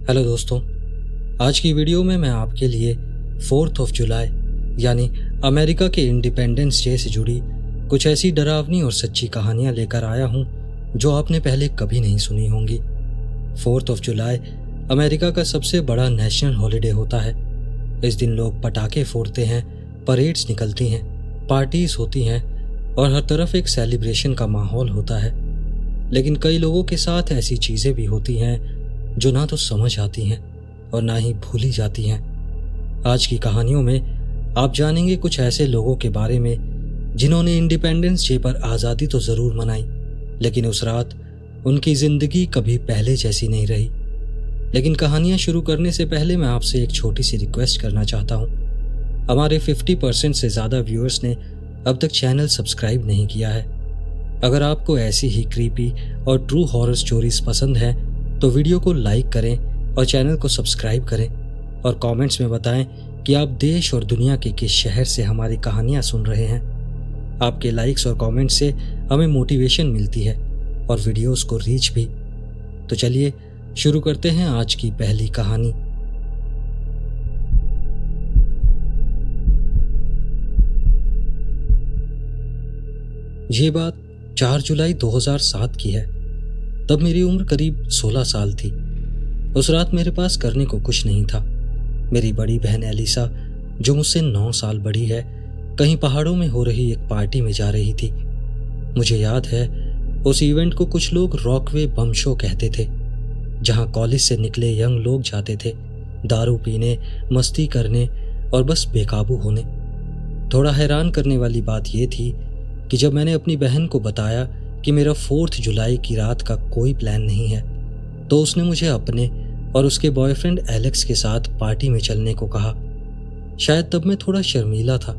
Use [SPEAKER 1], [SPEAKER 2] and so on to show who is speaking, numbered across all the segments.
[SPEAKER 1] Hello दोस्तों, आज की वीडियो में मैं आपके लिए 4 जुलाई यानी अमेरिका के इंडिपेंडेंस डे से जुड़ी कुछ ऐसी डरावनी और सच्ची कहानियां लेकर आया हूं जो आपने पहले कभी नहीं सुनी होंगी। 4 जुलाई अमेरिका का सबसे बड़ा नेशनल हॉलिडे होता है। इस दिन लोग पटाखे फोड़ते हैं, परेड्स निकलती हैं, पार्टीज होती हैं और हर तरफ एक सेलिब्रेशन का माहौल होता है। लेकिन कई लोगों के साथ ऐसी चीज़ें भी होती हैं जो ना तो समझ आती हैं और ना ही भूली जाती हैं। आज की कहानियों में आप जानेंगे कुछ ऐसे लोगों के बारे में जिन्होंने इंडिपेंडेंस डे पर आज़ादी तो ज़रूर मनाई, लेकिन उस रात उनकी ज़िंदगी कभी पहले जैसी नहीं रही। लेकिन कहानियाँ शुरू करने से पहले मैं आपसे एक छोटी सी रिक्वेस्ट करना चाहता हूँ। हमारे 50% से ज़्यादा व्यूअर्स ने अब तक चैनल सब्सक्राइब नहीं किया है। अगर आपको ऐसी ही क्रीपी और ट्रू हॉरर स्टोरीज पसंद हैं तो वीडियो को लाइक करें और चैनल को सब्सक्राइब करें और कमेंट्स में बताएं कि आप देश और दुनिया के किस शहर से हमारी कहानियां सुन रहे हैं। आपके लाइक्स और कमेंट्स से हमें मोटिवेशन मिलती है और वीडियोस को रीच भी। तो चलिए शुरू करते हैं आज की पहली कहानी। ये बात 4 जुलाई 2007 की है। तब मेरी उम्र करीब 16 साल थी। उस रात मेरे पास करने को कुछ नहीं था। मेरी बड़ी बहन एलिसा, जो मुझसे 9 साल बड़ी है, कहीं पहाड़ों में हो रही एक पार्टी में जा रही थी। मुझे याद है उस इवेंट को कुछ लोग रॉकवे बम शो कहते थे, जहां कॉलेज से निकले यंग लोग जाते थे दारू पीने, मस्ती करने और बस बेकाबू होने। थोड़ा हैरान करने वाली बात यह थी कि जब मैंने अपनी बहन को बताया कि मेरा 4 जुलाई की रात का कोई प्लान नहीं है, तो उसने मुझे अपने और उसके बॉयफ्रेंड एलेक्स के साथ पार्टी में चलने को कहा। शायद तब मैं थोड़ा शर्मीला था,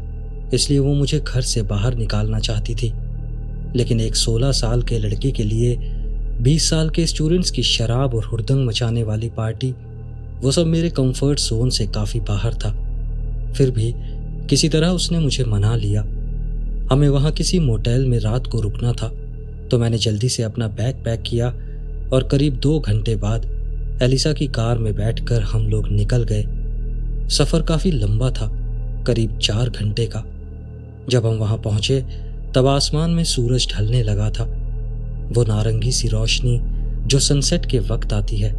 [SPEAKER 1] इसलिए वो मुझे घर से बाहर निकालना चाहती थी। लेकिन एक 16 साल के लड़के के लिए 20 साल के स्टूडेंट्स की शराब और हुड़दंग मचाने वाली पार्टी, वो सब मेरे कंफर्ट जोन से काफ़ी बाहर था। फिर भी किसी तरह उसने मुझे मना लिया। हमें वहाँ किसी मोटेल में रात को रुकना था, तो मैंने जल्दी से अपना बैग पैक किया और करीब 2 घंटे बाद एलिसा की कार में बैठकर हम लोग निकल गए। सफ़र काफ़ी लंबा था, करीब 4 घंटे का। जब हम वहाँ पहुँचे तब आसमान में सूरज ढलने लगा था। वो नारंगी सी रोशनी जो सनसेट के वक्त आती है,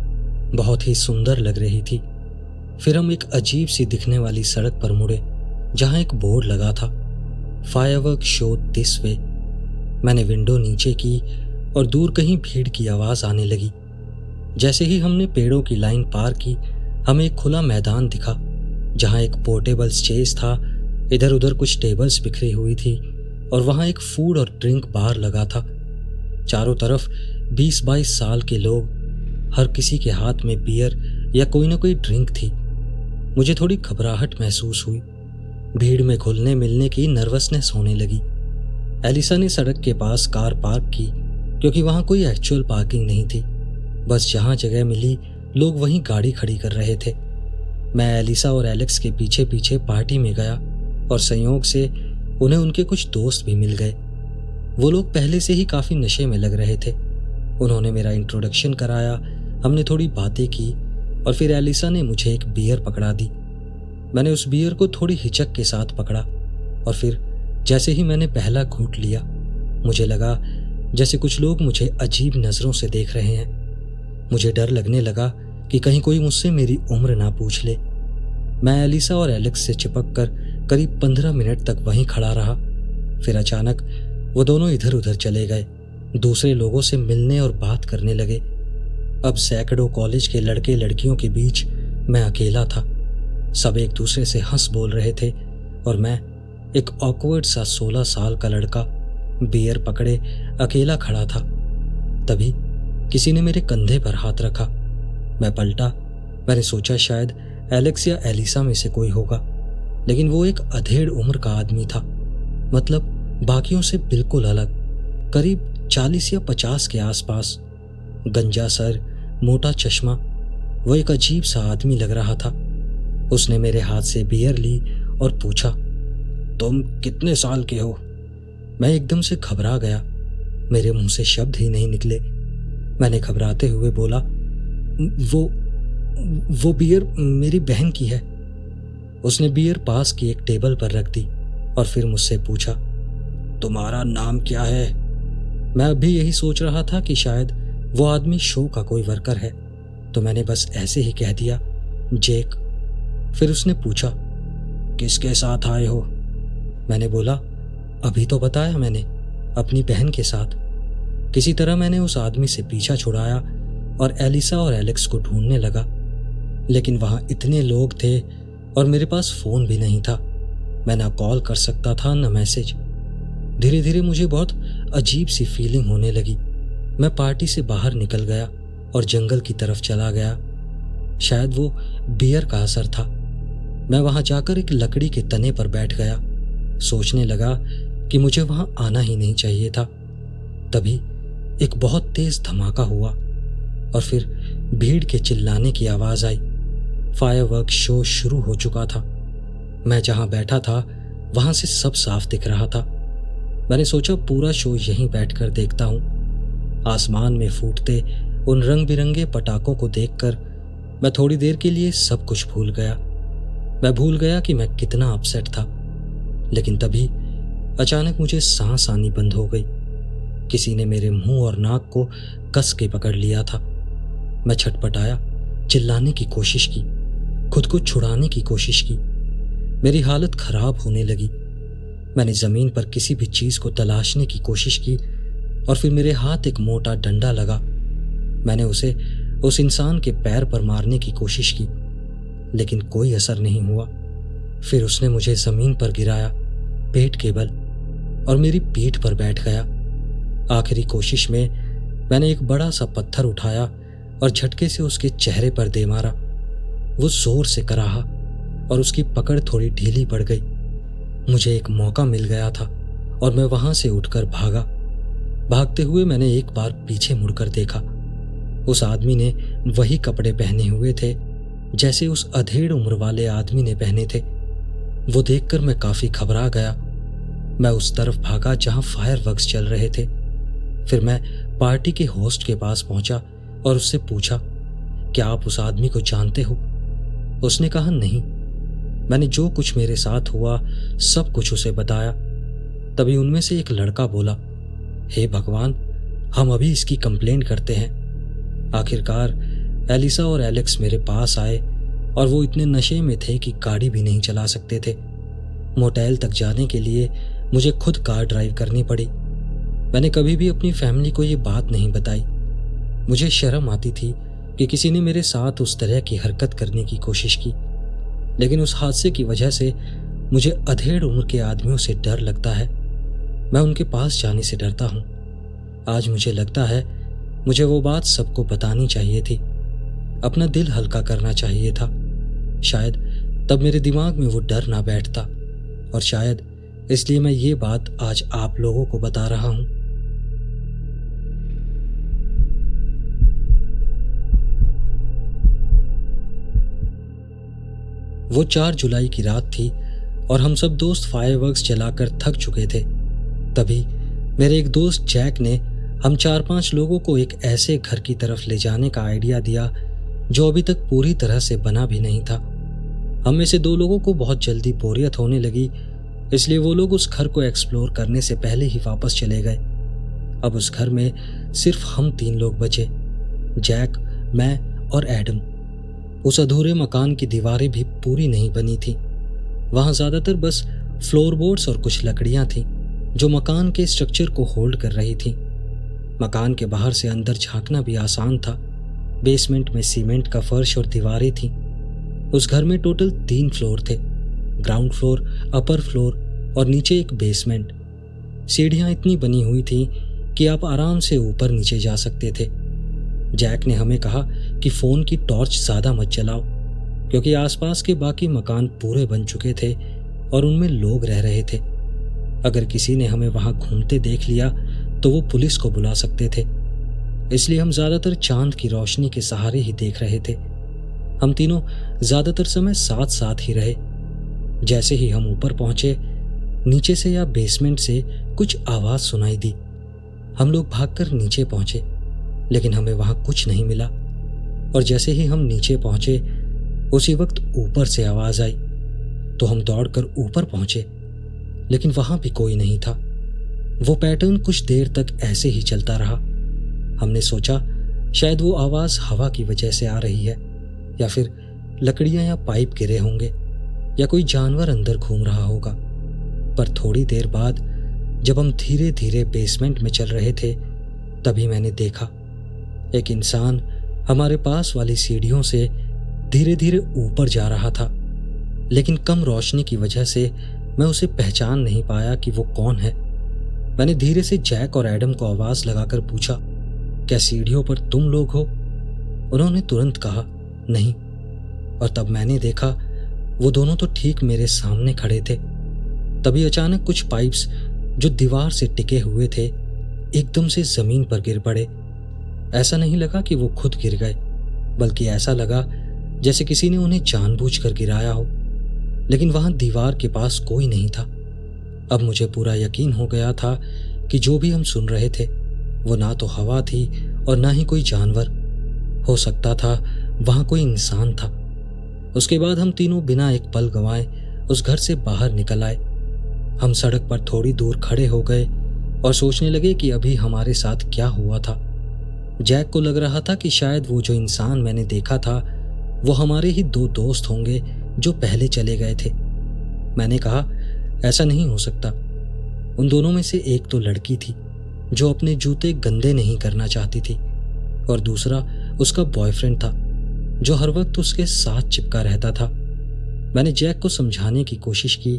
[SPEAKER 1] बहुत ही सुंदर लग रही थी। फिर हम एक अजीब सी दिखने वाली सड़क पर मुड़े, जहाँ एक बोर्ड लगा था, फायरवर्क शो दिस वे। मैंने विंडो नीचे की और दूर कहीं भीड़ की आवाज़ आने लगी। जैसे ही हमने पेड़ों की लाइन पार की, हमें एक खुला मैदान दिखा, जहाँ एक पोर्टेबल स्टेज था। इधर उधर कुछ टेबल्स बिखरी हुई थी और वहाँ एक फूड और ड्रिंक बार लगा था। चारों तरफ 20-22 साल के लोग, हर किसी के हाथ में बियर या कोई ना कोई ड्रिंक थी। मुझे थोड़ी घबराहट महसूस हुई। भीड़ में घुलने मिलने की नर्वसनेस होने लगी। एलिसा ने सड़क के पास कार पार्क की, क्योंकि वहाँ कोई एक्चुअल पार्किंग नहीं थी। बस जहाँ जगह मिली लोग वहीं गाड़ी खड़ी कर रहे थे। मैं एलिसा और एलेक्स के पीछे पीछे पार्टी में गया और संयोग से उन्हें उनके कुछ दोस्त भी मिल गए। वो लोग पहले से ही काफ़ी नशे में लग रहे थे। उन्होंने मेरा इंट्रोडक्शन कराया, हमने थोड़ी बातें की और फिर एलिसा ने मुझे एक बियर पकड़ा दी। मैंने उस बियर को थोड़ी हिचक के साथ पकड़ा और फिर जैसे ही मैंने पहला घूंट लिया, मुझे लगा जैसे कुछ लोग मुझे अजीब नज़रों से देख रहे हैं। मुझे डर लगने लगा कि कहीं कोई मुझसे मेरी उम्र ना पूछ ले। मैं एलिसा और एलेक्स से चिपक कर करीब 15 मिनट तक वहीं खड़ा रहा। फिर अचानक वो दोनों इधर उधर चले गए, दूसरे लोगों से मिलने और बात करने लगे। अब सैकड़ों कॉलेज के लड़के लड़कियों के बीच मैं अकेला था। सब एक दूसरे से हंस बोल रहे थे और मैं, एक ऑकवर्ड सा 16 साल का लड़का, बियर पकड़े अकेला खड़ा था। तभी किसी ने मेरे कंधे पर हाथ रखा। मैं पलटा। मैंने सोचा शायद एलेक्स या एलिसा में से कोई होगा, लेकिन वो एक अधेड़ उम्र का आदमी था, मतलब बाकियों से बिल्कुल अलग, करीब 40 या 50 के आसपास। गंजा सर, मोटा चश्मा, वो एक अजीब सा आदमी लग रहा था। उसने मेरे हाथ से बियर ली और पूछा, तुम कितने साल के हो? मैं एकदम से घबरा गया। मेरे मुंह से शब्द ही नहीं निकले। मैंने घबराते हुए बोला, वो वो बियर मेरी बहन की है। उसने बियर पास की एक टेबल पर रख दी और फिर मुझसे पूछा, तुम्हारा नाम क्या है? मैं अभी यही सोच रहा था कि शायद वो आदमी शो का कोई वर्कर है, तो मैंने बस ऐसे ही कह दिया, जेक। फिर उसने पूछा, किसके साथ आए हो? मैंने बोला, अभी तो बताया मैंने, अपनी बहन के साथ। किसी तरह मैंने उस आदमी से पीछा छुड़ाया और एलिसा और एलेक्स को ढूंढने लगा, लेकिन वहां इतने लोग थे और मेरे पास फोन भी नहीं था। मैं ना कॉल कर सकता था न मैसेज। धीरे धीरे मुझे बहुत अजीब सी फीलिंग होने लगी। मैं पार्टी से बाहर निकल गया और जंगल की तरफ चला गया। शायद वो बियर का असर था। मैं वहां जाकर एक लकड़ी के तने पर बैठ गया। सोचने लगा कि मुझे वहां आना ही नहीं चाहिए था। तभी एक बहुत तेज धमाका हुआ और फिर भीड़ के चिल्लाने की आवाज आई। फायरवर्क शो शुरू हो चुका था। मैं जहां बैठा था वहां से सब साफ दिख रहा था। मैंने सोचा पूरा शो यहीं बैठकर देखता हूं। आसमान में फूटते उन रंग बिरंगे पटाखों को देखकर मैं थोड़ी देर के लिए सब कुछ भूल गया। मैं भूल गया कि मैं कितना अपसेट था। लेकिन तभी अचानक मुझे सांस आनी बंद हो गई। किसी ने मेरे मुंह और नाक को कस के पकड़ लिया था। मैं छटपटाया, चिल्लाने की कोशिश की, खुद को छुड़ाने की कोशिश की। मेरी हालत खराब होने लगी। मैंने जमीन पर किसी भी चीज को तलाशने की कोशिश की और फिर मेरे हाथ एक मोटा डंडा लगा। मैंने उसे उस इंसान के पैर पर मारने की कोशिश की, लेकिन कोई असर नहीं हुआ। फिर उसने मुझे जमीन पर गिराया, पेट के बल, और मेरी पीठ पर बैठ गया। आखिरी कोशिश में मैंने एक बड़ा सा पत्थर उठाया और झटके से उसके चेहरे पर दे मारा। वो जोर से कराहा और उसकी पकड़ थोड़ी ढीली पड़ गई। मुझे एक मौका मिल गया था और मैं वहां से उठकर भागा। भागते हुए मैंने एक बार पीछे मुड़कर देखा। उस आदमी ने वही कपड़े पहने हुए थे जैसे उस अधेड़ उम्र वाले आदमी ने पहने थे। वो देखकर मैं काफी घबरा गया। मैं उस तरफ भागा जहां फायरवर्क्स चल रहे थे। फिर मैं पार्टी के होस्ट के पास पहुंचा और उससे पूछा, क्या आप उस आदमी को जानते हो? उसने कहा, नहीं। मैंने जो कुछ मेरे साथ हुआ सब कुछ उसे बताया। तभी उनमें से एक लड़का बोला, हे भगवान, हम अभी इसकी कंप्लेंट करते हैं। आखिरकार एलिसा और एलेक्स मेरे पास आए और वो इतने नशे में थे कि गाड़ी भी नहीं चला सकते थे। मोटेल तक जाने के लिए मुझे खुद कार ड्राइव करनी पड़ी। मैंने कभी भी अपनी फैमिली को ये बात नहीं बताई। मुझे शर्म आती थी कि किसी ने मेरे साथ उस तरह की हरकत करने की कोशिश की, लेकिन उस हादसे की वजह से मुझे अधेड़ उम्र के आदमियों से डर लगता है। मैं उनके पास जाने से डरता हूँ। आज मुझे लगता है मुझे वो बात सबको बतानी चाहिए थी। अपना दिल हल्का करना चाहिए था। शायद तब मेरे दिमाग में वो डर ना बैठता, और शायद इसलिए मैं ये बात आज आप लोगों को बता रहा हूँ। वो 4 जुलाई की रात थी और हम सब दोस्त फायरवर्क्स जलाकर थक चुके थे। तभी मेरे एक दोस्त जैक ने हम 4-5 लोगों को एक ऐसे घर की तरफ ले जाने का आइडिया दिया जो अभी तक पूरी तरह से बना भी नहीं था। हम में से 2 लोगों को बहुत जल्दी बोरियत होने लगी, इसलिए वो लोग उस घर को एक्सप्लोर करने से पहले ही वापस चले गए। अब उस घर में सिर्फ हम 3 लोग बचे, जैक, मैं और एडम। उस अधूरे मकान की दीवारें भी पूरी नहीं बनी थी। वहां ज्यादातर बस फ्लोरबोर्ड्स और कुछ लकड़ियां थीं जो मकान के स्ट्रक्चर को होल्ड कर रही थीं। मकान के बाहर से अंदर झांकना भी आसान था। बेसमेंट में सीमेंट का फर्श और दीवारें थीं। उस घर में टोटल 3 फ्लोर थे, ग्राउंड फ्लोर, अपर फ्लोर और नीचे एक बेसमेंट। सीढ़ियां इतनी बनी हुई थीं कि आप आराम से ऊपर नीचे जा सकते थे। जैक ने हमें कहा कि फोन की टॉर्च ज्यादा मत जलाओ, क्योंकि आसपास के बाकी मकान पूरे बन चुके थे और उनमें लोग रह रहे थे। अगर किसी ने हमें वहां घूमते देख लिया तो वो पुलिस को बुला सकते थे। इसलिए हम ज्यादातर चांद की रोशनी के सहारे ही देख रहे थे। हम तीनों ज्यादातर समय साथ साथ ही रहे। जैसे ही हम ऊपर पहुंचे, नीचे से या बेसमेंट से कुछ आवाज सुनाई दी। हम लोग भागकर नीचे पहुंचे, लेकिन हमें वहां कुछ नहीं मिला। और जैसे ही हम नीचे पहुंचे उसी वक्त ऊपर से आवाज आई, तो हम दौड़कर ऊपर पहुंचे, लेकिन वहां भी कोई नहीं था। वो पैटर्न कुछ देर तक ऐसे ही चलता रहा। हमने सोचा शायद वो आवाज हवा की वजह से आ रही है, या फिर लकड़ियां या पाइप गिरे होंगे, या कोई जानवर अंदर घूम रहा होगा। पर थोड़ी देर बाद जब हम धीरे धीरे बेसमेंट में चल रहे थे, तभी मैंने देखा एक इंसान हमारे पास वाली सीढ़ियों से धीरे धीरे ऊपर जा रहा था, लेकिन कम रोशनी की वजह से मैं उसे पहचान नहीं पाया कि वो कौन है। मैंने धीरे से जैक और एडम को आवाज लगाकर पूछा, क्या सीढ़ियों पर तुम लोग हो? उन्होंने तुरंत कहा, नहीं। और तब मैंने देखा वो दोनों तो ठीक मेरे सामने खड़े थे। तभी अचानक कुछ पाइप्स जो दीवार से टिके हुए थे एकदम से जमीन पर गिर पड़े। ऐसा नहीं लगा कि वो खुद गिर गए, बल्कि ऐसा लगा जैसे किसी ने उन्हें जानबूझकर गिराया हो। लेकिन वहां दीवार के पास कोई नहीं था। अब मुझे पूरा यकीन हो गया था कि जो भी हम सुन रहे थे वो ना तो हवा थी और ना ही कोई जानवर। हो सकता था वहां कोई इंसान था। उसके बाद हम तीनों बिना एक पल गंवाए उस घर से बाहर निकल आए। हम सड़क पर थोड़ी दूर खड़े हो गए और सोचने लगे कि अभी हमारे साथ क्या हुआ था। जैक को लग रहा था कि शायद वो जो इंसान मैंने देखा था वो हमारे ही दो दोस्त होंगे जो पहले चले गए थे। मैंने कहा, ऐसा नहीं हो सकता। उन दोनों में से एक तो लड़की थी जो अपने जूते गंदे नहीं करना चाहती थी, और दूसरा उसका बॉयफ्रेंड था जो हर वक्त उसके साथ चिपका रहता था। मैंने जैक को समझाने की कोशिश की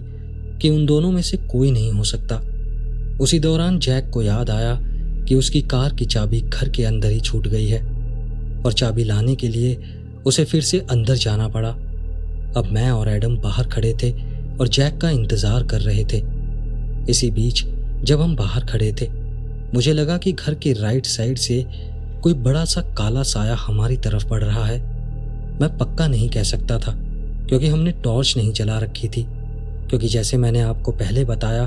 [SPEAKER 1] कि उन दोनों में से कोई नहीं हो सकता। उसी दौरान जैक को याद आया कि उसकी कार की चाबी घर के अंदर ही छूट गई है, और चाबी लाने के लिए उसे फिर से अंदर जाना पड़ा। अब मैं और एडम बाहर खड़े थे और जैक का इंतजार कर रहे थे। इसी बीच जब हम बाहर खड़े थे, मुझे लगा कि घर के राइट साइड से कोई बड़ा सा काला साया हमारी तरफ बढ़ रहा है। मैं पक्का नहीं कह सकता था क्योंकि हमने टॉर्च नहीं जला रखी थी, क्योंकि जैसे मैंने आपको पहले बताया,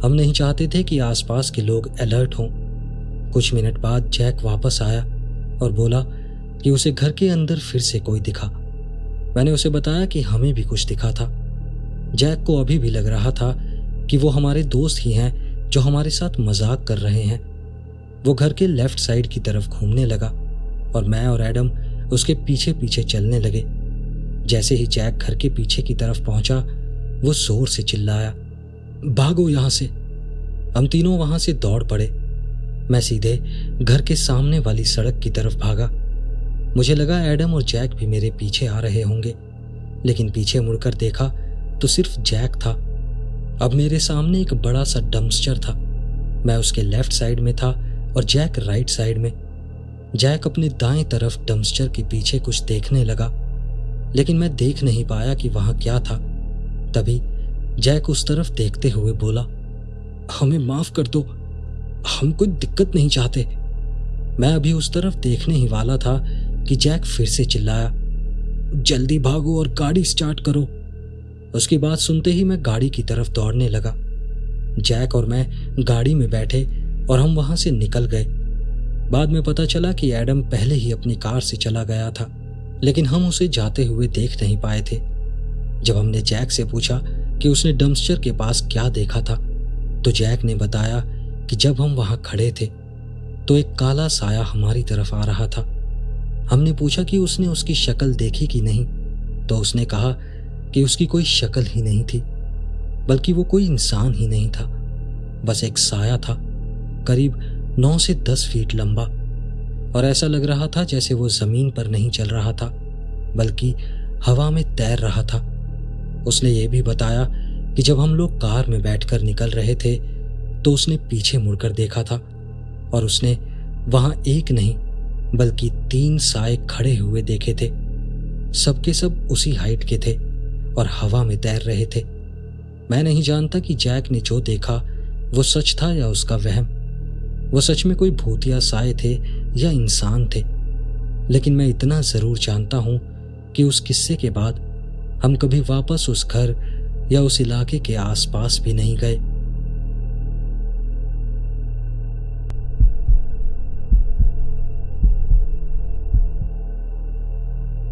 [SPEAKER 1] हम नहीं चाहते थे कि आसपास के लोग अलर्ट हों। कुछ मिनट बाद जैक वापस आया और बोला कि उसे घर के अंदर फिर से कोई दिखा। मैंने उसे बताया कि हमें भी कुछ दिखा था। जैक को अभी भी लग रहा था कि वो हमारे दोस्त ही हैं जो हमारे साथ मजाक कर रहे हैं। वो घर के लेफ्ट साइड की तरफ घूमने लगा और मैं और एडम उसके पीछे पीछे चलने लगे। जैसे ही जैक घर के पीछे की तरफ पहुंचा, वो जोर से चिल्लाया, भागो यहां से। हम तीनों वहां से दौड़ पड़े। मैं सीधे घर के सामने वाली सड़क की तरफ भागा। मुझे लगा एडम और जैक भी मेरे पीछे आ रहे होंगे, लेकिन पीछे मुड़कर देखा तो सिर्फ जैक था। अब मेरे सामने एक बड़ा सा डंपस्टर था। मैं उसके लेफ्ट साइड में था और जैक राइट साइड में। जैक अपने दाएं तरफ डंपस्टर के पीछे कुछ देखने लगा, लेकिन मैं देख नहीं पाया कि वहां क्या था। तभी जैक उस तरफ देखते हुए बोला, हमें माफ कर दो, हम कोई दिक्कत नहीं चाहते। मैं अभी उस तरफ देखने ही वाला था कि जैक फिर से चिल्लाया, जल्दी भागो और गाड़ी स्टार्ट करो। उसकी बात सुनते ही मैं गाड़ी की तरफ दौड़ने लगा। जैक और मैं गाड़ी में बैठे और हम वहां से निकल गए। बाद में पता चला कि एडम पहले ही अपनी कार से चला गया था, लेकिन हम उसे जाते हुए देख नहीं पाए थे। जब हमने जैक से पूछा कि उसने डंपस्टर के पास क्या देखा था, तो जैक ने बताया कि जब हम वहां खड़े थे तो एक काला साया हमारी तरफ आ रहा था। हमने पूछा कि उसने उसकी शक्ल देखी कि नहीं, तो उसने कहा कि उसकी कोई शक्ल ही नहीं थी, बल्कि वो कोई इंसान ही नहीं था, बस एक साया था, करीब 9 से 10 फीट लंबा, और ऐसा लग रहा था जैसे वो जमीन पर नहीं चल रहा था, बल्कि हवा में तैर रहा था। उसने ये भी बताया कि जब हम लोग कार में बैठकर निकल रहे थे तो उसने पीछे मुड़कर देखा था, और उसने वहां एक नहीं बल्कि 3 साए खड़े हुए देखे थे। सबके सब उसी हाइट के थे और हवा में तैर रहे थे। मैं नहीं जानता कि जैक ने जो देखा वो सच था या उसका वहम। वो सच में कोई भूतिया साए थे या इंसान थे, लेकिन मैं इतना जरूर जानता हूं कि उस किस्से के बाद हम कभी वापस उस घर या उस इलाके के आसपास भी नहीं गए।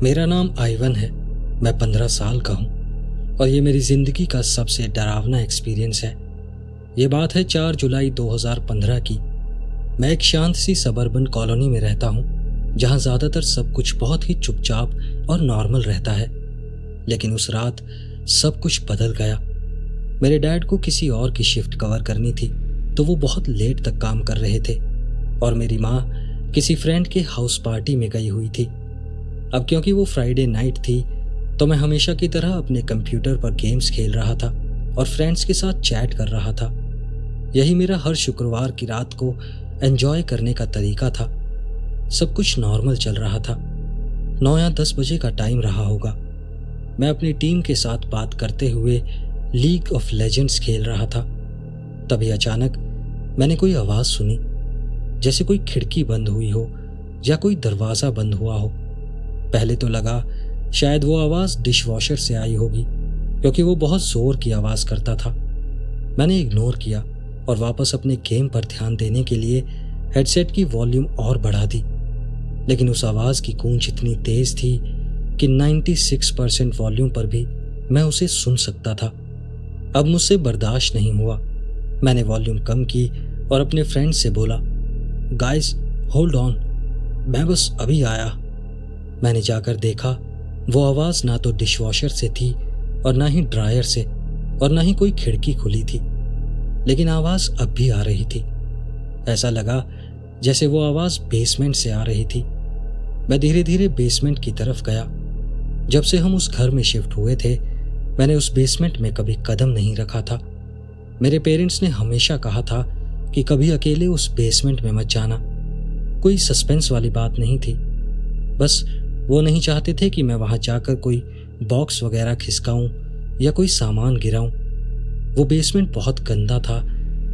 [SPEAKER 1] मेरा नाम आइवन है। मैं 15 साल का हूँ और ये मेरी ज़िंदगी का सबसे डरावना एक्सपीरियंस है। ये बात है 4 जुलाई 2015 की। मैं एक शांत सी सबर्बन कॉलोनी में रहता हूँ जहाँ ज़्यादातर सब कुछ बहुत ही चुपचाप और नॉर्मल रहता है। लेकिन उस रात सब कुछ बदल गया। मेरे डैड को किसी और की शिफ्ट कवर करनी थी तो वो बहुत लेट तक काम कर रहे थे और मेरी माँ किसी फ्रेंड के हाउस पार्टी में गई हुई थी। अब क्योंकि वो फ्राइडे नाइट थी तो मैं हमेशा की तरह अपने कंप्यूटर पर गेम्स खेल रहा था और फ्रेंड्स के साथ चैट कर रहा था। यही मेरा हर शुक्रवार की रात को एंजॉय करने का तरीका था। सब कुछ नॉर्मल चल रहा था। 9 या 10 बजे का टाइम रहा होगा। मैं अपनी टीम के साथ बात करते हुए लीग ऑफ लेजेंड्स खेल रहा था। तभी अचानक मैंने कोई आवाज़ सुनी, जैसे कोई खिड़की बंद हुई हो या कोई दरवाज़ा बंद हुआ हो। पहले तो लगा शायद वो आवाज़ डिशवॉशर से आई होगी क्योंकि वो बहुत ज़ोर की आवाज़ करता था। मैंने इग्नोर किया और वापस अपने गेम पर ध्यान देने के लिए हेडसेट की वॉल्यूम और बढ़ा दी। लेकिन उस आवाज़ की गूंज इतनी तेज़ थी कि 96% वॉल्यूम पर भी मैं उसे सुन सकता था। अब मुझसे बर्दाश्त नहीं हुआ। मैंने वॉल्यूम कम की और अपने फ्रेंड से बोला, गाइस होल्ड ऑन, मैं बस अभी आया। मैंने जाकर देखा वो आवाज़ ना तो डिशवॉशर से थी और ना ही ड्रायर से और ना ही कोई खिड़की खुली थी, लेकिन आवाज़ अब भी आ रही थी। ऐसा लगा जैसे वो आवाज़ बेसमेंट से आ रही थी। मैं धीरे धीरे बेसमेंट की तरफ गया। जब से हम उस घर में शिफ्ट हुए थे मैंने उस बेसमेंट में कभी कदम नहीं रखा था। मेरे पेरेंट्स ने हमेशा कहा था कि कभी अकेले उस बेसमेंट में मत जाना। कोई सस्पेंस वाली बात नहीं थी, बस वो नहीं चाहते थे कि मैं वहां जाकर कोई बॉक्स वगैरह खिसकाऊं या कोई सामान गिराऊं। वो बेसमेंट बहुत गंदा था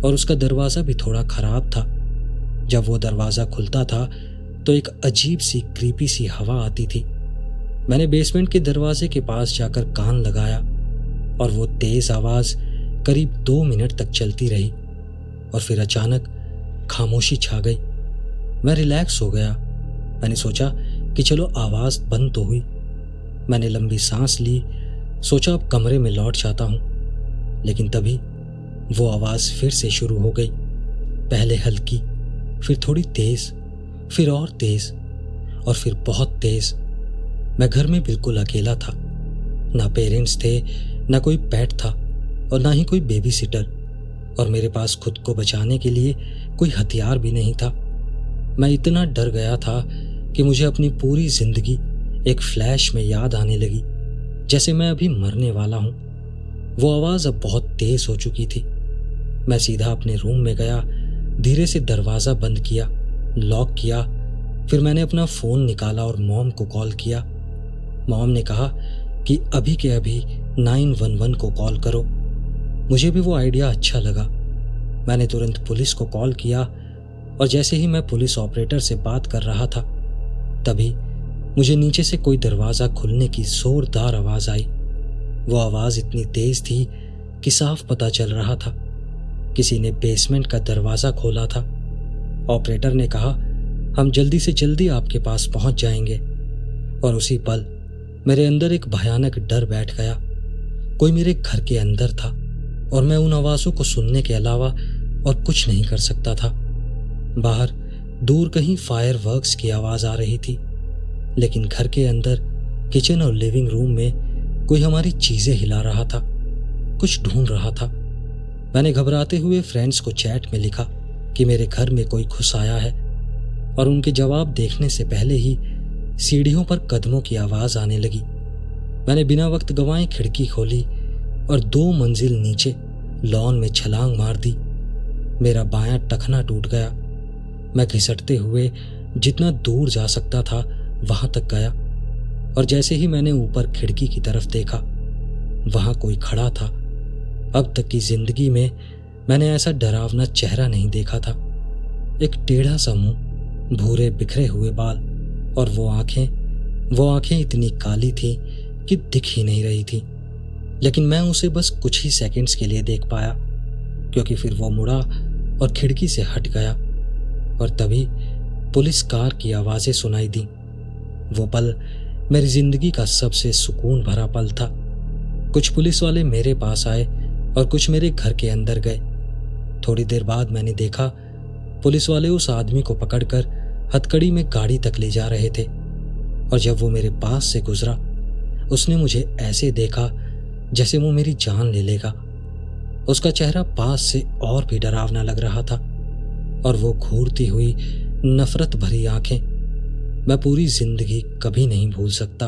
[SPEAKER 1] और उसका दरवाज़ा भी थोड़ा ख़राब था। जब वो दरवाज़ा खुलता था तो एक अजीब सी क्रीपी सी हवा आती थी। मैंने बेसमेंट के दरवाजे के पास जाकर कान लगाया और वो तेज़ आवाज़ करीब 2 मिनट तक चलती रही और फिर अचानक खामोशी छा गई। मैं रिलैक्स हो गया। मैंने सोचा कि चलो आवाज़ बंद तो हुई। मैंने लंबी सांस ली, सोचा अब कमरे में लौट जाता हूँ। लेकिन तभी वो आवाज़ फिर से शुरू हो गई। पहले हल्की, फिर थोड़ी तेज़, फिर और तेज़ और फिर बहुत तेज़। मैं घर में बिल्कुल अकेला था। ना पेरेंट्स थे, ना कोई पेट था और ना ही कोई बेबी सिटर, और मेरे पास खुद को बचाने के लिए कोई हथियार भी नहीं था। मैं इतना डर गया था कि मुझे अपनी पूरी जिंदगी एक फ्लैश में याद आने लगी, जैसे मैं अभी मरने वाला हूँ। वो आवाज़ अब बहुत तेज़ हो चुकी थी। मैं सीधा अपने रूम में गया, धीरे से दरवाज़ा बंद किया, लॉक किया। फिर मैंने अपना फ़ोन निकाला और मॉम को कॉल किया। मॉम ने कहा कि अभी के अभी 911 को कॉल करो। मुझे भी वो आइडिया अच्छा लगा। मैंने तुरंत पुलिस को कॉल किया और जैसे ही मैं पुलिस ऑपरेटर से बात कर रहा था तभी मुझे नीचे से कोई दरवाज़ा खुलने की जोरदार आवाज़ आई। वो आवाज़ इतनी तेज़ थी कि साफ पता चल रहा था किसी ने बेसमेंट का दरवाज़ा खोला था। ऑपरेटर ने कहा, हम जल्दी से जल्दी आपके पास पहुंच जाएंगे। और उसी पल मेरे अंदर एक भयानक डर बैठ गया। कोई मेरे घर के अंदर था और मैं उन आवाज़ों को सुनने के अलावा और कुछ नहीं कर सकता था। बाहर दूर कहीं फायरवर्क्स की आवाज़ आ रही थी, लेकिन घर के अंदर किचन और लिविंग रूम में कोई हमारी चीज़ें हिला रहा था, कुछ ढूंढ रहा था। मैंने घबराते हुए फ्रेंड्स को चैट में लिखा कि मेरे घर में कोई घुस आया है, और उनके जवाब देखने से पहले ही सीढ़ियों पर कदमों की आवाज़ आने लगी। मैंने बिना वक्त गंवाए खिड़की खोली और 2 मंजिल नीचे लॉन में छलांग मार दी। मेरा बायां टखना टूट गया। मैं घिसटते हुए जितना दूर जा सकता था वहां तक गया, और जैसे ही मैंने ऊपर खिड़की की तरफ देखा वहां कोई खड़ा था। अब तक की जिंदगी में मैंने ऐसा डरावना चेहरा नहीं देखा था। एक टेढ़ा सा मुंह, भूरे बिखरे हुए बाल और वो आंखें इतनी काली थी कि दिख ही नहीं रही थी। लेकिन मैं उसे बस कुछ ही सेकंड्स के लिए देख पाया, क्योंकि फिर वो मुड़ा और खिड़की से हट गया, और तभी पुलिस कार की आवाज़ें सुनाई दी। वो पल मेरी जिंदगी का सबसे सुकून भरा पल था। कुछ पुलिस वाले मेरे पास आए और कुछ मेरे घर के अंदर गए। थोड़ी देर बाद मैंने देखा पुलिस वाले उस आदमी को पकड़कर हथकड़ी में गाड़ी तक ले जा रहे थे, और जब वो मेरे पास से गुजरा उसने मुझे ऐसे देखा जैसे वो मेरी जान ले लेगा। उसका चेहरा पास से और भी डरावना लग रहा था, और वो घूरती हुई नफरत भरी आंखें मैं पूरी जिंदगी कभी नहीं भूल सकता।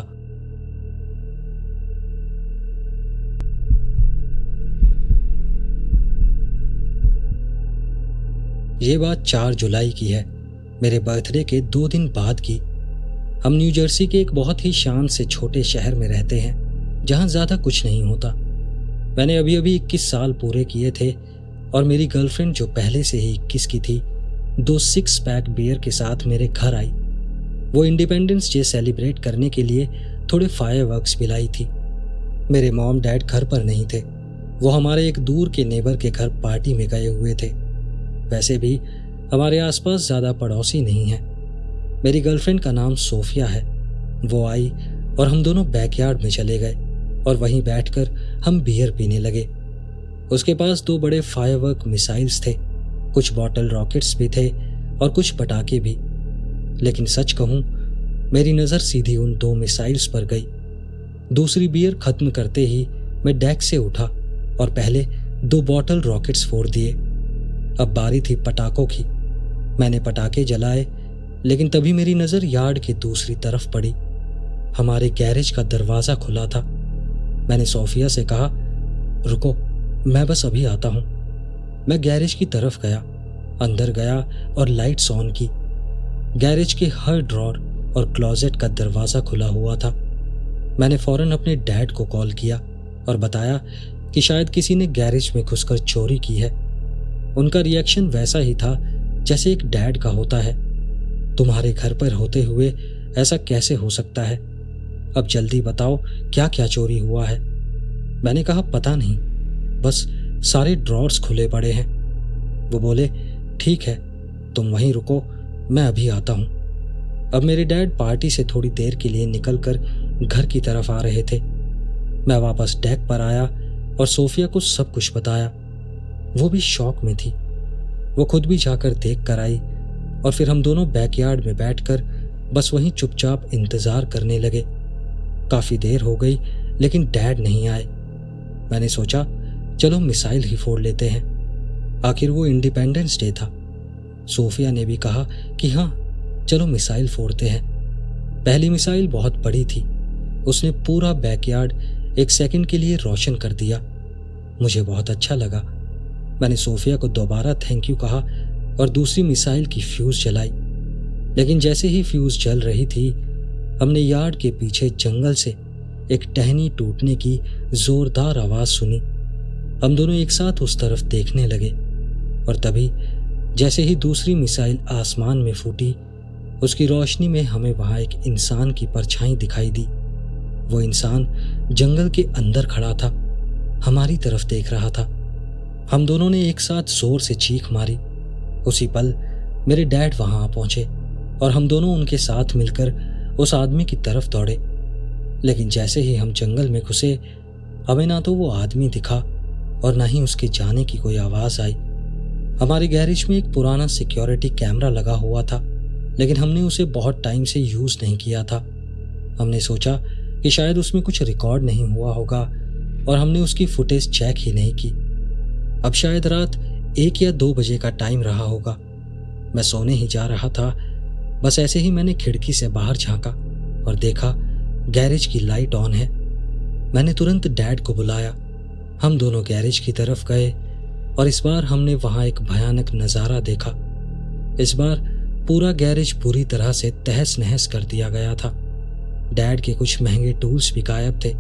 [SPEAKER 1] ये बात 4 जुलाई की है, मेरे बर्थडे के 2 दिन बाद की। हम न्यू जर्सी के एक बहुत ही शांत से छोटे शहर में रहते हैं जहां ज्यादा कुछ नहीं होता। मैंने अभी अभी 21 साल पूरे किए थे, और मेरी गर्लफ्रेंड जो पहले से ही 21 की थी 2 6 पैक बियर के साथ मेरे घर आई। वो इंडिपेंडेंस डे सेलिब्रेट करने के लिए थोड़े फायरवर्क्स भी लाई थी। मेरे मॉम डैड घर पर नहीं थे, वो हमारे एक दूर के नेबर के घर पार्टी में गए हुए थे। वैसे भी हमारे आसपास ज़्यादा पड़ोसी नहीं हैं। मेरी गर्लफ्रेंड का नाम सोफिया है। वो आई और हम दोनों बैकयार्ड में चले गए और वहीं बैठकर हम बियर पीने लगे। उसके पास 2 बड़े फायरवर्क मिसाइल्स थे, कुछ बॉटल रॉकेट्स भी थे और कुछ पटाखे भी। लेकिन सच कहूं, मेरी नज़र सीधी उन 2 मिसाइल्स पर गई। दूसरी बियर खत्म करते ही मैं डेक से उठा और पहले 2 बॉटल रॉकेट्स फोड़ दिए। अब बारी थी पटाखों की। मैंने पटाखे जलाए, लेकिन तभी मेरी नज़र यार्ड की दूसरी तरफ पड़ी। हमारे गैरेज का दरवाज़ा खुला था। मैंने सोफिया से कहा, रुको, मैं बस अभी आता हूँ। मैं गैरेज की तरफ गया, अंदर गया और लाइट्स ऑन की। गैरेज के हर ड्रॉर और क्लोजेट का दरवाज़ा खुला हुआ था। मैंने फौरन अपने डैड को कॉल किया और बताया कि शायद किसी ने गैरेज में घुसकर चोरी की है। उनका रिएक्शन वैसा ही था जैसे एक डैड का होता है। तुम्हारे घर पर होते हुए ऐसा कैसे हो सकता है? अब जल्दी बताओ, क्या क्या चोरी हुआ है? मैंने कहा, पता नहीं, बस सारे ड्रॉर्स खुले पड़े हैं। वो बोले, ठीक है, तुम वहीं रुको, मैं अभी आता हूँ। अब मेरे डैड पार्टी से थोड़ी देर के लिए निकलकर घर की तरफ आ रहे थे। मैं वापस डेक पर आया और सोफिया को सब कुछ बताया। वो भी शॉक में थी। वो खुद भी जाकर देख कर आई और फिर हम दोनों बैकयार्ड में बैठकर बस वहीं चुपचाप इंतजार करने लगे। काफी देर हो गई लेकिन डैड नहीं आए। मैंने सोचा, चलो मिसाइल ही फोड़ लेते हैं, आखिर वो इंडिपेंडेंस डे था। सोफिया ने भी कहा कि हाँ, चलो मिसाइल फोड़ते हैं। पहली मिसाइल बहुत बड़ी थी, उसने पूरा बैकयार्ड 1 सेकंड के लिए रोशन कर दिया। मुझे बहुत अच्छा लगा। मैंने सोफिया को दोबारा थैंक यू कहा और दूसरी मिसाइल की फ्यूज जलाई। लेकिन जैसे ही फ्यूज जल रही थी, हमने यार्ड के पीछे जंगल से एक टहनी टूटने की जोरदार आवाज सुनी। हम दोनों एक साथ उस तरफ देखने लगे और तभी जैसे ही दूसरी मिसाइल आसमान में फूटी, उसकी रोशनी में हमें वहां एक इंसान की परछाई दिखाई दी। वो इंसान जंगल के अंदर खड़ा था, हमारी तरफ देख रहा था। हम दोनों ने एक साथ जोर से चीख मारी। उसी पल मेरे डैड वहां आ पहुंचे और हम दोनों उनके साथ मिलकर उस आदमी की तरफ दौड़े। लेकिन जैसे ही हम जंगल में घुसे, हमें ना तो वो आदमी दिखा और ना ही उसके जाने की कोई आवाज आई। हमारे गैरेज में एक पुराना सिक्योरिटी कैमरा लगा हुआ था, लेकिन हमने उसे बहुत टाइम से यूज नहीं किया था। हमने सोचा कि शायद उसमें कुछ रिकॉर्ड नहीं हुआ होगा और हमने उसकी फुटेज चेक ही नहीं की। अब शायद रात 1 या 2 बजे का टाइम रहा होगा। मैं सोने ही जा रहा था, बस ऐसे ही मैंने खिड़की से बाहर झांका और देखा गैरेज की लाइट ऑन है। मैंने तुरंत डैड को बुलाया। हम दोनों गैरेज की तरफ गए और इस बार हमने वहां एक भयानक नज़ारा देखा। इस बार पूरा गैरेज पूरी तरह से तहस नहस कर दिया गया था। डैड के कुछ महंगे टूल्स भी गायब थे।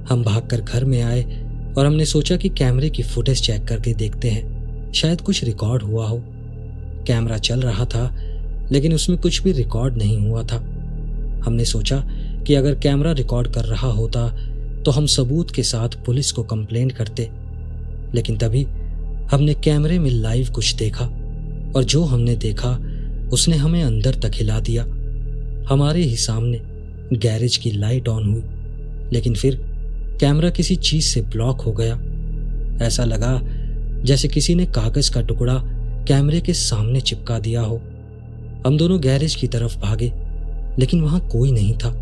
[SPEAKER 1] हम भागकर घर में आए और हमने सोचा कि कैमरे की फुटेज चेक करके देखते हैं, शायद कुछ रिकॉर्ड हुआ हो। कैमरा चल रहा था लेकिन उसमें कुछ भी रिकॉर्ड नहीं हुआ था। हमने सोचा कि अगर कैमरा रिकॉर्ड कर रहा होता तो हम सबूत के साथ पुलिस को कंप्लेंट करते। लेकिन तभी हमने कैमरे में लाइव कुछ देखा और जो हमने देखा उसने हमें अंदर तक हिला दिया। हमारे ही सामने गैरेज की लाइट ऑन हुई, लेकिन फिर कैमरा किसी चीज से ब्लॉक हो गया। ऐसा लगा जैसे किसी ने कागज का टुकड़ा कैमरे के सामने चिपका दिया हो। हम दोनों गैरेज की तरफ भागे, लेकिन वहां कोई नहीं था।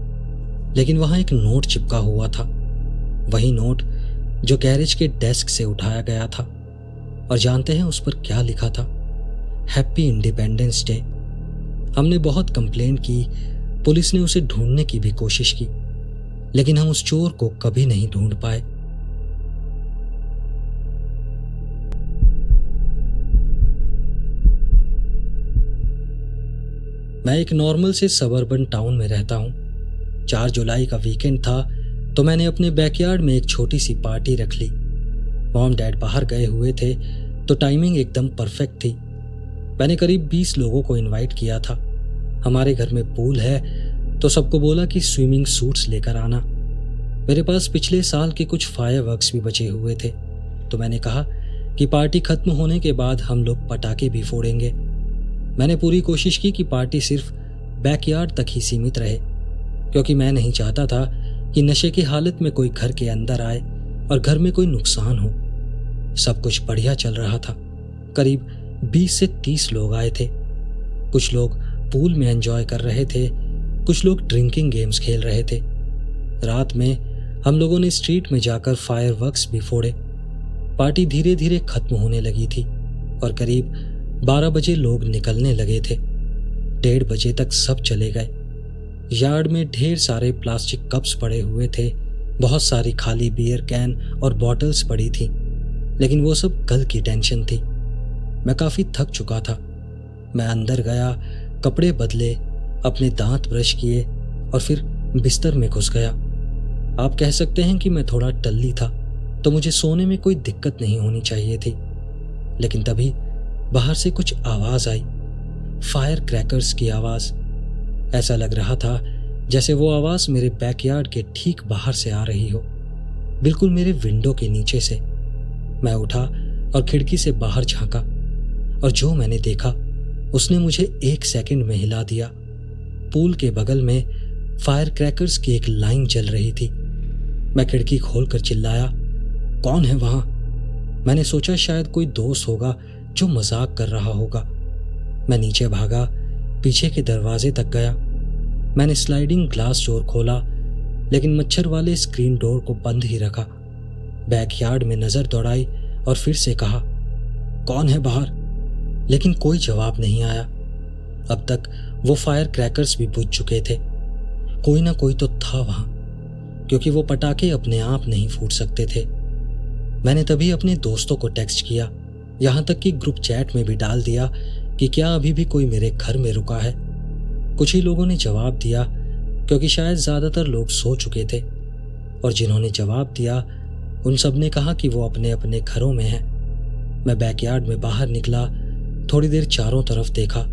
[SPEAKER 1] लेकिन वहां एक नोट चिपका हुआ था, वही नोट जो गैरेज के डेस्क से उठाया गया था। और जानते हैं उस पर क्या लिखा था? Happy independence day. हमने बहुत कंप्लेंट की, पुलिस ने उसे ढूंढने की भी कोशिश की, लेकिन हम उस चोर को कभी नहीं ढूंढ पाए। मैं एक नॉर्मल से सबर्बन टाउन में रहता हूँ। 4 जुलाई का वीकेंड था, तो मैंने अपने बैकयार्ड में एक छोटी सी पार्टी रख ली। मॉम डैड बाहर गए हुए थे, तो टाइमिंग एकदम परफेक्ट थी। मैंने करीब 20 लोगों को इनवाइट किया था। हमारे घर में पूल है, तो सबको बोला कि स्विमिंग सूट्स लेकर आना। मेरे पास पिछले साल के कुछ फायरवर्क्स भी बचे हुए थे, तो मैंने कहा कि पार्टी खत्म होने के बाद हम लोग पटाखे भी फोड़ेंगे। मैंने पूरी कोशिश की कि पार्टी सिर्फ बैकयार्ड तक ही सीमित रहे, क्योंकि मैं नहीं चाहता था कि नशे की हालत में कोई घर के अंदर आए और घर में कोई नुकसान हो। सब कुछ बढ़िया चल रहा था। करीब 20 से 30 लोग आए थे। कुछ लोग पूल में एंजॉय कर रहे थे, कुछ लोग ड्रिंकिंग गेम्स खेल रहे थे। रात में हम लोगों ने स्ट्रीट में जाकर फायरवर्क्स भी फोड़े। पार्टी धीरे धीरे खत्म होने लगी थी और करीब 12 बजे लोग निकलने लगे थे। 1:30 बजे तक सब चले गए। यार्ड में ढेर सारे प्लास्टिक कप्स पड़े हुए थे, बहुत सारी खाली बियर कैन और बॉटल्स पड़ी थी, लेकिन वो सब कल की टेंशन थी। मैं काफी थक चुका था। मैं अंदर गया, कपड़े बदले, अपने दांत ब्रश किए और फिर बिस्तर में घुस गया। आप कह सकते हैं कि मैं थोड़ा टल्ली था, तो मुझे सोने में कोई दिक्कत नहीं होनी चाहिए थी। लेकिन तभी बाहर से कुछ आवाज आई, फायर क्रैकर्स की आवाज। ऐसा लग रहा था जैसे वो आवाज मेरे बैकयार्ड के ठीक बाहर से आ रही हो, बिल्कुल मेरे विंडो के नीचे से। मैं उठा और खिड़की से बाहर झांका, और जो मैंने देखा उसने मुझे 1 सेकंड में हिला दिया। पूल के बगल में फायर क्रैकर्स की एक लाइन जल रही थी। मैं खिड़की खोलकर चिल्लाया, कौन है वहां? मैंने सोचा शायद कोई दोस्त होगा जो मजाक कर रहा होगा। मैं नीचे भागा, पीछे के दरवाजे तक गया। मैंने स्लाइडिंग ग्लास डोर खोला, लेकिन मच्छर वाले स्क्रीन डोर को बंद ही रखा। बैकयार्ड में नजर दौड़ाई और फिर से कहा, कौन है बाहर? लेकिन कोई जवाब नहीं आया। अब तक वो फायर क्रैकर्स भी बुझ चुके थे। कोई ना कोई तो था वहां, क्योंकि वो पटाखे अपने आप नहीं फूट सकते थे। मैंने तभी अपने दोस्तों को टेक्स्ट किया, यहां तक कि ग्रुप चैट में भी डाल दिया कि क्या अभी भी कोई मेरे घर में रुका है। कुछ ही लोगों ने जवाब दिया, क्योंकि शायद ज्यादातर लोग सो चुके थे, और जिन्होंने जवाब दिया उन सब ने कहा कि वो अपने अपने घरों में हैं। मैं बैकयार्ड में बाहर निकला, थोड़ी देर चारों तरफ देखा।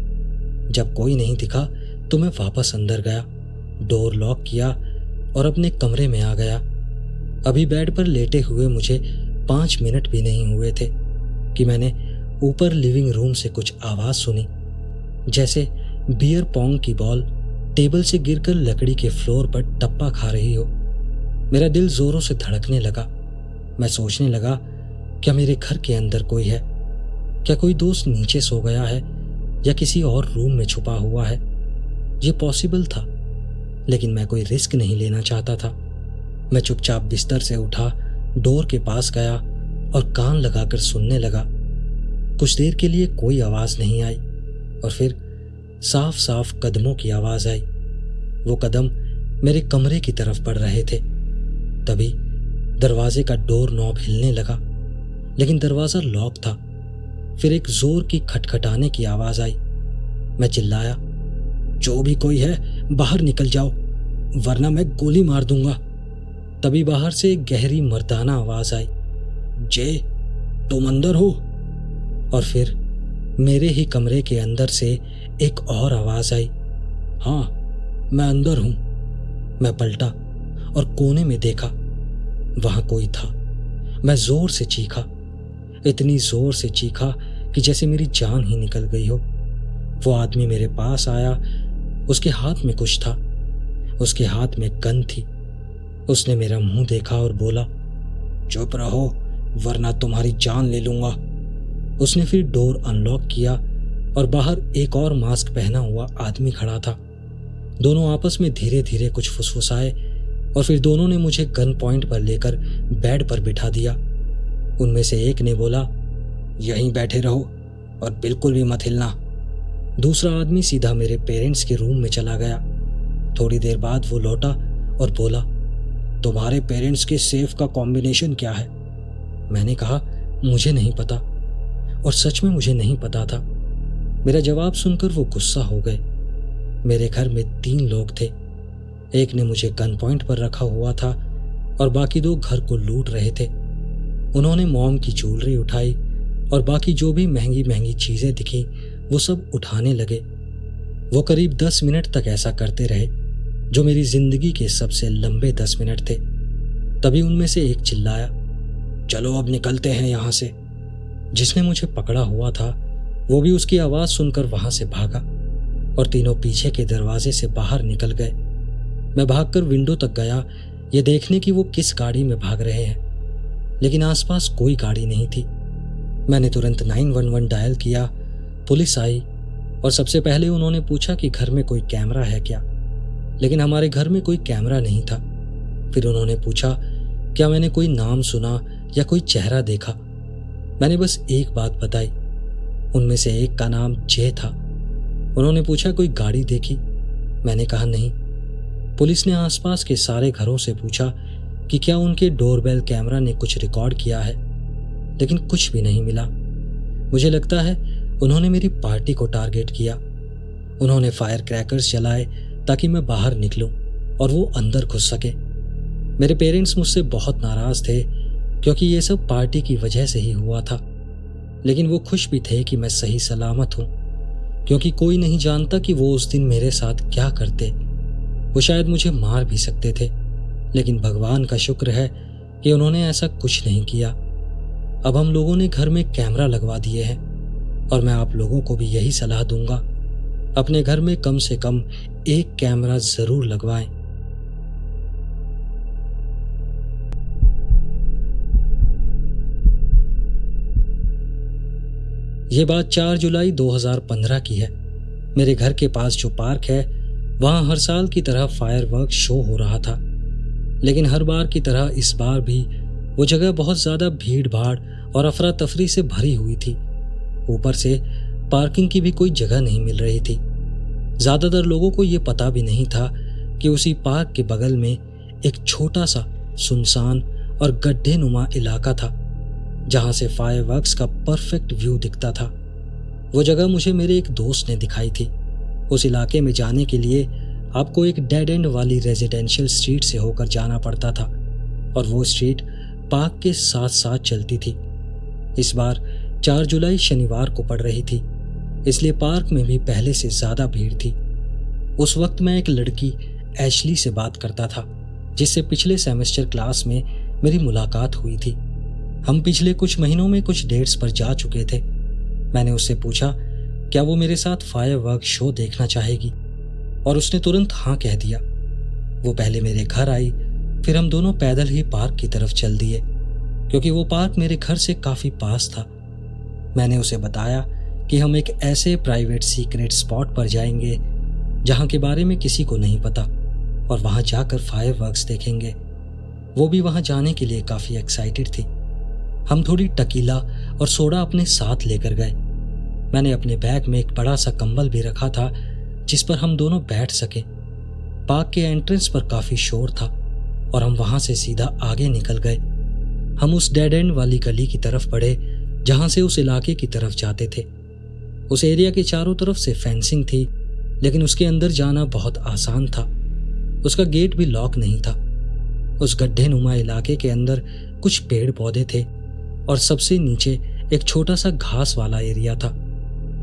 [SPEAKER 1] जब कोई नहीं दिखा तो मैं वापस अंदर गया, डोर लॉक किया और अपने कमरे में आ गया। अभी बेड पर लेटे हुए मुझे 5 मिनट भी नहीं हुए थे कि मैंने ऊपर लिविंग रूम से कुछ आवाज सुनी, जैसे बियर पोंग की बॉल टेबल से गिरकर लकड़ी के फ्लोर पर टप्पा खा रही हो। मेरा दिल जोरों से धड़कने लगा। मैं सोचने लगा, क्या मेरे घर के अंदर कोई है? क्या कोई दोस्त नीचे सो गया है या किसी और रूम में छुपा हुआ है? ये पॉसिबल था, लेकिन मैं कोई रिस्क नहीं लेना चाहता था। मैं चुपचाप बिस्तर से उठा, डोर के पास गया और कान लगाकर सुनने लगा। कुछ देर के लिए कोई आवाज नहीं आई, और फिर साफ साफ कदमों की आवाज आई। वो कदम मेरे कमरे की तरफ बढ़ रहे थे। तभी दरवाजे का डोर नॉब हिलने लगा, लेकिन दरवाजा लॉक था। फिर एक जोर की खटखटाने की आवाज आई। मैं चिल्लाया, जो भी कोई है बाहर निकल जाओ, वरना मैं गोली मार दूंगा। तभी बाहर से एक गहरी मर्दाना आवाज आई, जे तुम अंदर हो? और फिर मेरे ही कमरे के अंदर से एक और आवाज आई, हाँ मैं अंदर हूं। मैं पलटा और कोने में देखा, वहां कोई था। मैं जोर से चीखा, इतनी जोर से चीखा कि जैसे मेरी जान ही निकल गई हो। वो आदमी मेरे पास आया, उसके हाथ में कुछ था। उसके हाथ में गन थी। उसने मेरा मुंह देखा और बोला, चुप रहो वरना तुम्हारी जान ले लूंगा। उसने फिर डोर अनलॉक किया और बाहर एक और मास्क पहना हुआ आदमी खड़ा था। दोनों आपस में धीरे धीरे कुछ फुसफुसाए और फिर दोनों ने मुझे गन पॉइंट पर लेकर बेड पर बिठा दिया। उनमें से एक ने बोला, यहीं बैठे रहो और बिल्कुल भी मत हिलना। दूसरा आदमी सीधा मेरे पेरेंट्स के रूम में चला गया। थोड़ी देर बाद वो लौटा और बोला, तुम्हारे पेरेंट्स के सेफ का कॉम्बिनेशन क्या है? मैंने कहा, मुझे नहीं पता। और सच में मुझे नहीं पता था। मेरा जवाब सुनकर वो गुस्सा हो गए। मेरे घर में 3 लोग थे। एक ने मुझे गन पॉइंट पर रखा हुआ था और बाकी 2 घर को लूट रहे थे। उन्होंने मॉम की ज्वेलरी उठाई और बाकी जो भी महंगी महंगी चीजें दिखी वो सब उठाने लगे। वो करीब 10 मिनट तक ऐसा करते रहे, जो मेरी जिंदगी के सबसे लंबे 10 मिनट थे। तभी उनमें से एक चिल्लाया, चलो अब निकलते हैं यहां से। जिसने मुझे पकड़ा हुआ था वो भी उसकी आवाज सुनकर वहां से भागा और तीनों पीछे के दरवाजे से बाहर निकल गए। मैं भागकर विंडो तक गया, ये देखने की वो किस गाड़ी में भाग रहे हैं, लेकिन आसपास कोई गाड़ी नहीं थी। मैंने तुरंत 911 डायल किया। पुलिस आई और सबसे पहले उन्होंने पूछा कि घर में कोई कैमरा है क्या, लेकिन हमारे घर में कोई कैमरा नहीं था। फिर उन्होंने पूछा क्या मैंने कोई नाम सुना या कोई चेहरा देखा। मैंने बस एक बात बताई। उनमें से एक का नाम जे था। उन्होंने पूछा कोई गाड़ी देखी? मैंने कहा नहीं। पुलिस ने आसपास के सारे घरों से पूछा कि क्या उनके डोरबेल कैमरा ने कुछ रिकॉर्ड किया है, लेकिन कुछ भी नहीं मिला। मुझे लगता है उन्होंने मेरी पार्टी को टारगेट किया। उन्होंने फायर क्रैकर्स जलाए ताकि मैं बाहर निकलूं और वो अंदर घुस सके। मेरे पेरेंट्स मुझसे बहुत नाराज थे क्योंकि ये सब पार्टी की वजह से ही हुआ था, लेकिन वो खुश भी थे कि मैं सही सलामत हूं, क्योंकि कोई नहीं जानता कि वो उस दिन मेरे साथ क्या करते। वो शायद मुझे मार भी सकते थे, लेकिन भगवान का शुक्र है कि उन्होंने ऐसा कुछ नहीं किया। अब हम लोगों ने घर में कैमरा लगवा दिए हैं और मैं आप लोगों को भी यही सलाह दूंगा, अपने घर में कम से कम एक कैमरा जरूर लगवाएं। ये बात 4 जुलाई 2015 की है। मेरे घर के पास जो पार्क है वहां हर साल की तरह फायरवर्क शो हो रहा था, लेकिन हर बार की तरह इस बार भी वो जगह बहुत ज्यादा भीड़ भाड़ और अफरा तफरी से भरी हुई थी। ऊपर से पार्किंग की भी कोई जगह नहीं मिल रही थी। ज्यादातर लोगों को ये पता भी नहीं था कि उसी पार्क के बगल में एक छोटा सा सुनसान और गड्ढे नुमा इलाका था जहां से फायरवर्क्स का परफेक्ट व्यू दिखता था। वो जगह मुझे मेरे एक दोस्त ने दिखाई थी। उस इलाके में जाने के लिए आपको एक डेड एंड वाली रेजिडेंशियल स्ट्रीट से होकर जाना पड़ता था और वो स्ट्रीट पार्क के साथ साथ चलती थी। इस बार 4 जुलाई शनिवार को पड़ रही थी, इसलिए पार्क में भी पहले से ज्यादा भीड़ थी। उस वक्त मैं एक लड़की एशली से बात करता था, जिससे पिछले सेमेस्टर क्लास में मेरी मुलाकात हुई थी। हम पिछले कुछ महीनों में कुछ डेट्स पर जा चुके थे। मैंने उससे पूछा क्या वो मेरे साथ फायरवर्क शो देखना चाहेगी, और उसने तुरंत हाँ कह दिया। वो पहले मेरे घर आई, फिर हम दोनों पैदल ही पार्क की तरफ चल दिए, क्योंकि वो पार्क मेरे घर से काफी पास था। मैंने उसे बताया कि हम एक ऐसे प्राइवेट सीक्रेट स्पॉट पर जाएंगे जहां के बारे में किसी को नहीं पता, और वहां जाकर फायरवर्क्स देखेंगे। वो भी वहां जाने के लिए काफी एक्साइटेड थी। हम थोड़ी टकीला और सोडा अपने साथ लेकर गए। मैंने अपने बैग में एक बड़ा सा कंबल भी रखा था जिस पर हम दोनों बैठ सके। पार्क के एंट्रेंस पर काफी शोर था और हम वहां से सीधा आगे निकल गए। हम उस डेड एंड वाली गली की तरफ बढ़े जहां से उस इलाके की तरफ जाते थे। उस एरिया के चारों तरफ से फेंसिंग थी, लेकिन उसके अंदर जाना बहुत आसान था। उसका गेट भी लॉक नहीं था। उस गड्ढे नुमा इलाके के अंदर कुछ पेड़ पौधे थे और सबसे नीचे एक छोटा सा घास वाला एरिया था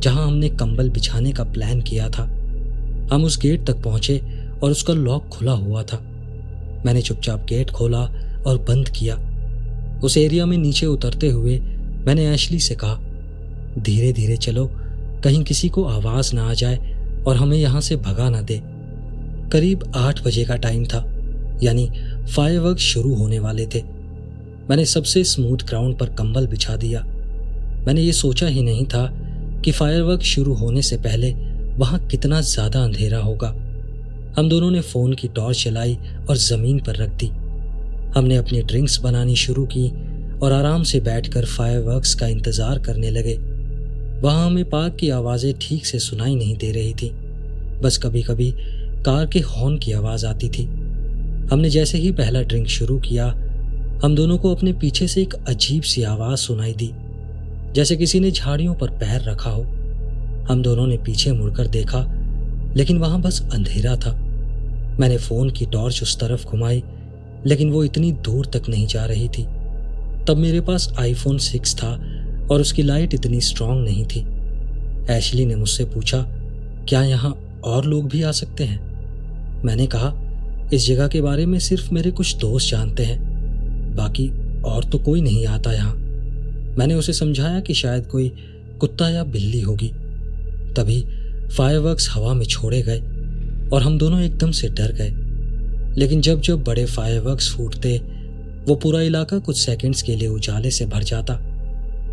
[SPEAKER 1] जहां हमने कंबल बिछाने का प्लान किया था। हम उस गेट तक पहुंचे और उसका लॉक खुला हुआ था। मैंने चुपचाप गेट खोला और बंद किया। उस एरिया में नीचे उतरते हुए मैंने एशली से कहा, धीरे धीरे चलो, कहीं किसी को आवाज ना आ जाए और हमें यहां से भगा ना दे। करीब 8 बजे का टाइम था, यानी फायरवर्क्स शुरू होने वाले थे। मैंने सबसे स्मूथ ग्राउंड पर कंबल बिछा दिया। मैंने ये सोचा ही नहीं था कि फायरवर्क्स शुरू होने से पहले वहां कितना ज्यादा अंधेरा होगा। हम दोनों ने फोन की टॉर्च जलाई और जमीन पर रख दी। हमने अपनी ड्रिंक्स बनानी शुरू की और आराम से बैठकर फायरवर्क्स का इंतजार करने लगे। वहां हमें पार्क की आवाजें ठीक से सुनाई नहीं दे रही थी, बस कभी कभी कार के हॉर्न की आवाज आती थी। हमने जैसे ही पहला ड्रिंक शुरू किया, हम दोनों को अपने पीछे से एक अजीब सी आवाज सुनाई दी, जैसे किसी ने झाड़ियों पर पैर रखा हो। हम दोनों ने पीछे मुड़कर देखा, लेकिन वहां बस अंधेरा था। मैंने फोन की टॉर्च उस तरफ घुमाई, लेकिन वो इतनी दूर तक नहीं जा रही थी। तब मेरे पास iPhone 6 था और उसकी लाइट इतनी स्ट्रांग नहीं थी। एशली ने मुझसे पूछा, क्या यहाँ और लोग भी आ सकते हैं? मैंने कहा, इस जगह के बारे में सिर्फ मेरे कुछ दोस्त जानते हैं, बाकी और तो कोई नहीं आता यहाँ। मैंने उसे समझाया कि शायद कोई कुत्ता या बिल्ली होगी। तभी फायरवर्क्स हवा में छोड़े गए और हम दोनों एकदम से डर गए। लेकिन जब जब बड़े फायरवर्क्स फूटते, वो पूरा इलाका कुछ सेकंड्स के लिए उजाले से भर जाता।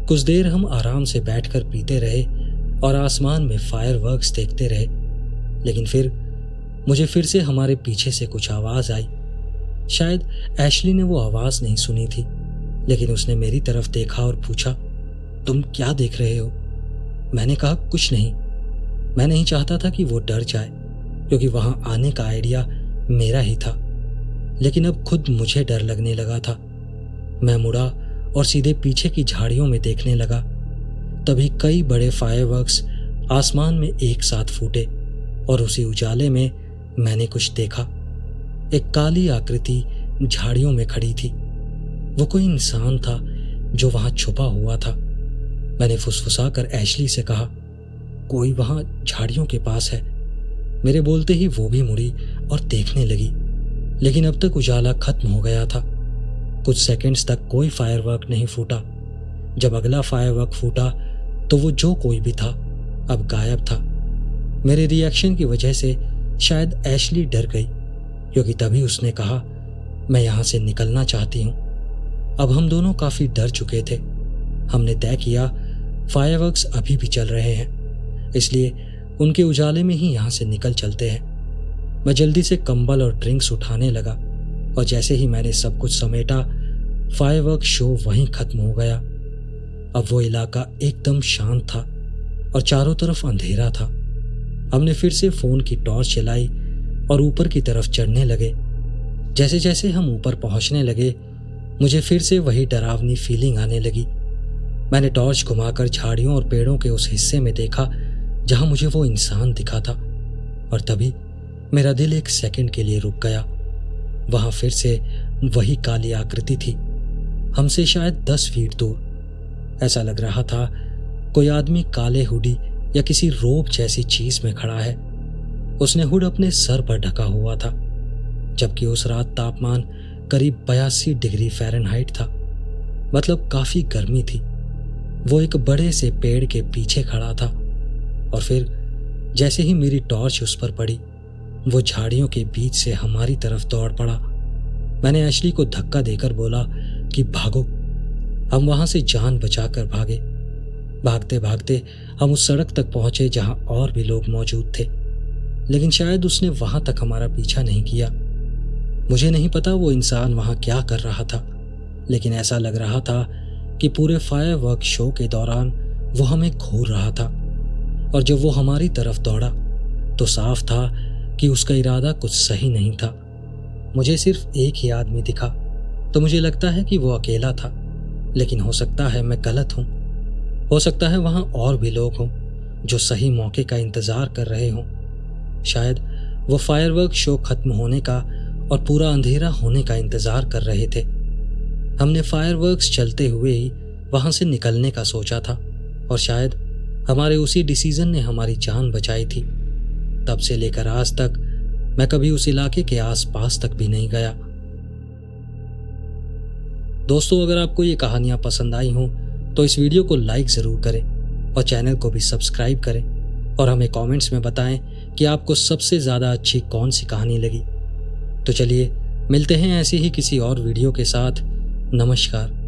[SPEAKER 1] कुछ देर हम आराम से बैठकर पीते रहे और आसमान में फायरवर्क्स देखते रहे। लेकिन फिर मुझे फिर से हमारे पीछे से कुछ आवाज आई। शायद एशली ने वो आवाज नहीं सुनी थी, लेकिन उसने मेरी तरफ देखा और पूछा, तुम क्या देख रहे हो? मैंने कहा, कुछ नहीं। मैं नहीं चाहता था कि वो डर जाए, क्योंकि वहां आने का आइडिया मेरा ही था। लेकिन अब खुद मुझे डर लगने लगा था। मैं मुड़ा और सीधे पीछे की झाड़ियों में देखने लगा। तभी कई बड़े फायरवर्क्स आसमान में एक साथ फूटे और उसी उजाले में मैंने कुछ देखा। एक काली आकृति झाड़ियों में खड़ी थी। वो कोई इंसान था जो वहां छुपा हुआ था। मैंने फुसफुसाकर एशली से कहा, कोई वहां झाड़ियों के पास है। मेरे बोलते ही वो भी मुड़ी और देखने लगी, लेकिन अब तक उजाला खत्म हो गया था। कुछ सेकंड्स तक कोई फायरवर्क नहीं फूटा। जब अगला फायरवर्क फूटा तो वो जो कोई भी था अब गायब था। मेरे रिएक्शन की वजह से शायद एशली डर गई, क्योंकि तभी उसने कहा, मैं यहां से निकलना चाहती हूं। अब हम दोनों काफी डर चुके थे। हमने तय किया फायरवर्क्स अभी भी चल रहे हैं, इसलिए उनके उजाले में ही यहां से निकल चलते हैं। मैं जल्दी से कंबल और ड्रिंक्स उठाने लगा और जैसे ही मैंने सब कुछ समेटा, फायरवर्क शो वहीं खत्म हो गया। अब वो इलाका एकदम शांत था और चारों तरफ अंधेरा था। हमने फिर से फोन की टॉर्च जलाई और ऊपर की तरफ चढ़ने लगे। जैसे जैसे हम ऊपर पहुंचने लगे, मुझे फिर से वही डरावनी फीलिंग आने लगी। मैंने टॉर्च घुमाकर झाड़ियों और पेड़ों के उस हिस्से में देखा जहां मुझे वो इंसान दिखा था, और तभी मेरा दिल एक सेकंड के लिए रुक गया। वहां फिर से वही काली आकृति थी, हमसे शायद 10 फीट दूर। ऐसा लग रहा था कोई आदमी काले हुडी या किसी रोब जैसी चीज में खड़ा है। उसने हुड अपने सर पर ढका हुआ था, जबकि उस रात तापमान करीब 82 डिग्री फ़ारेनहाइट था, मतलब काफी गर्मी थी। वो एक बड़े से पेड़ के पीछे खड़ा था, और फिर जैसे ही मेरी टॉर्च उस पर पड़ी, वो झाड़ियों के बीच से हमारी तरफ दौड़ पड़ा। मैंने एशली को धक्का देकर बोला कि भागो। हम वहां से जान बचाकर भागे। भागते भागते हम उस सड़क तक पहुंचे जहां और भी लोग मौजूद थे, लेकिन शायद उसने वहां तक हमारा पीछा नहीं किया। मुझे नहीं पता वो इंसान वहां क्या कर रहा था, लेकिन ऐसा लग रहा था कि पूरे फायरवर्क शो के दौरान वो हमें घूर रहा था, और जब वो हमारी तरफ दौड़ा तो साफ था कि उसका इरादा कुछ सही नहीं था। मुझे सिर्फ एक ही आदमी दिखा, तो मुझे लगता है कि वो अकेला था, लेकिन हो सकता है मैं गलत हूं। हो सकता है वहां और भी लोग हों जो सही मौके का इंतजार कर रहे हों। शायद वो फायरवर्क शो खत्म होने का और पूरा अंधेरा होने का इंतजार कर रहे थे। हमने फायरवर्क्स चलते हुए ही वहां से निकलने का सोचा था, और शायद हमारे उसी डिसीजन ने हमारी जान बचाई थी। तब से लेकर आज तक मैं कभी उस इलाके के आसपास तक भी नहीं गया। दोस्तों, अगर आपको ये कहानियां पसंद आई हों तो इस वीडियो को लाइक ज़रूर करें और चैनल को भी सब्सक्राइब करें, और हमें कमेंट्स में बताएं कि आपको सबसे ज़्यादा अच्छी कौन सी कहानी लगी। तो चलिए मिलते हैं ऐसी ही किसी और वीडियो के साथ। नमस्कार।